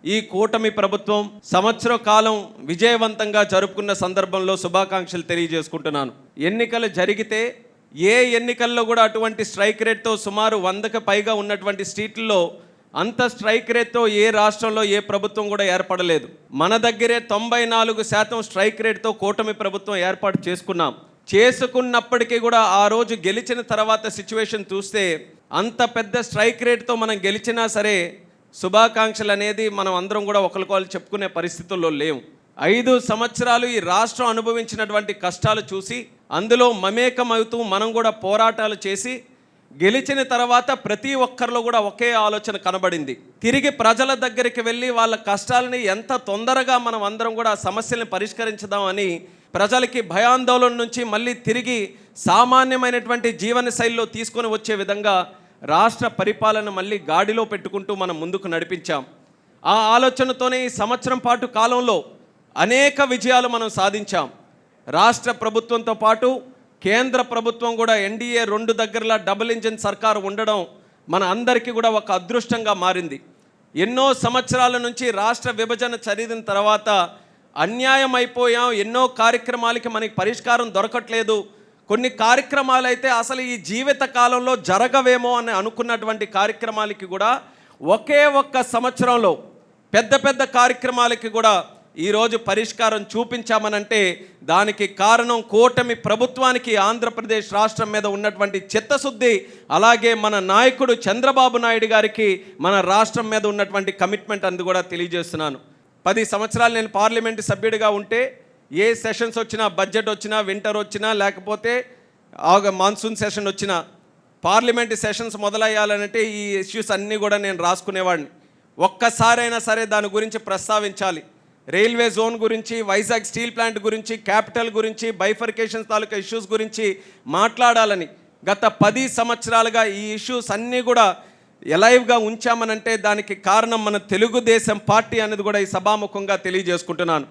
ఈ కూటమి ప్రభుత్వం సంవత్సర కాలం విజయవంతంగా జరుపుకున్న సందర్భంలో శుభాకాంక్షలు తెలియజేసుకుంటున్నాను. ఎన్నికలు జరిగితే ఏ ఎన్నికల్లో కూడా అటువంటి స్ట్రైక్ రేట్తో సుమారు 100కి పైగా ఉన్నటువంటి స్ట్రీట్లలో అంత స్ట్రైక్ రేట్తో ఏ రాష్ట్రంలో ఏ ప్రభుత్వం కూడా ఏర్పడలేదు. మన దగ్గరే 94% స్ట్రైక్ రేట్తో కూటమి ప్రభుత్వం ఏర్పాటు చేసుకున్నప్పటికీ కూడా ఆ రోజు గెలిచిన తర్వాత సిచ్యువేషన్ చూస్తే అంత పెద్ద స్ట్రైక్ రేట్తో మనం గెలిచినా సరే శుభాకాంక్షలు అనేది మనం అందరం కూడా ఒకరికొకరు చెప్పుకునే పరిస్థితుల్లో లేవు. 5 సంవత్సరాలు ఈ రాష్ట్రం అనుభవించినటువంటి కష్టాలు చూసి అందులో మమేకమవుతూ మనం కూడా పోరాటాలు చేసి గెలిచిన తర్వాత ప్రతి ఒక్కరిలో కూడా ఒకే ఆలోచన కనబడింది. తిరిగి ప్రజల దగ్గరికి వెళ్ళి వాళ్ళ కష్టాలని ఎంత తొందరగా మనం అందరం కూడా ఆ సమస్యల్ని పరిష్కరించుదామని ప్రజలకి భయాందోళన నుంచి మళ్ళీ తిరిగి సామాన్యమైనటువంటి జీవన శైలిలో తీసుకొని వచ్చే విధంగా రాష్ట్ర పరిపాలన మళ్ళీ గాడిలో పెట్టుకుంటూ మనం ముందుకు నడిపించాం. ఆ ఆలోచనతోనే ఈ సంవత్సరం పాటు కాలంలో అనేక విజయాలు మనం సాధించాం. రాష్ట్ర ప్రభుత్వంతో పాటు కేంద్ర ప్రభుత్వం కూడా ఎన్డీఏ 2 దగ్గరలా డబుల్ ఇంజిన్ సర్కారు ఉండడం మన అందరికీ కూడా ఒక అదృష్టంగా మారింది. ఎన్నో సంవత్సరాల నుంచి రాష్ట్ర విభజన జరిగిన తర్వాత అన్యాయం అయిపోయాం. ఎన్నో కార్యక్రమాలకి మనకి పరిష్కారం దొరకట్లేదు. కొన్ని కార్యక్రమాలు అయితే అసలు ఈ జీవిత కాలంలో జరగవేమో అని అనుకున్నటువంటి కార్యక్రమాలకి కూడా ఒకే ఒక్క సంవత్సరంలో పెద్ద పెద్ద కార్యక్రమాలకి కూడా ఈరోజు పరిష్కారం చూపించామనంటే దానికి కారణం కూటమి ప్రభుత్వానికి, ఆంధ్రప్రదేశ్ రాష్ట్రం మీద ఉన్నటువంటి చిత్తశుద్ధి, అలాగే మన నాయకుడు చంద్రబాబు నాయుడు గారికి మన రాష్ట్రం మీద ఉన్నటువంటి కమిట్మెంట్ అందు కూడా తెలియజేస్తున్నాను. 10 సంవత్సరాలు నేను పార్లమెంటు సభ్యుడిగా ఉంటే ఏ సెషన్స్ వచ్చినా, బడ్జెట్ వచ్చినా, వింటర్ వచ్చినా, లేకపోతే మాన్సూన్ సెషన్ వచ్చినా, పార్లమెంటు సెషన్స్ మొదలయ్యాలంటే ఈ ఇష్యూస్ అన్నీ కూడా నేను రాసుకునేవాడిని. ఒక్కసారైనా సరే దాని గురించి ప్రస్తావించాలి. రైల్వే జోన్ గురించి, వైజాగ్ స్టీల్ ప్లాంట్ గురించి, క్యాపిటల్ గురించి, బైఫర్కేషన్ తాలూకా ఇష్యూస్ గురించి మాట్లాడాలని గత 10 సంవత్సరాలుగా ఈ ఇష్యూస్ అన్నీ కూడా ఎలైవ్గా ఉంచామనంటే దానికి కారణం మన తెలుగుదేశం పార్టీ అనేది కూడా ఈ సభాముఖంగా తెలియజేసుకుంటున్నాను.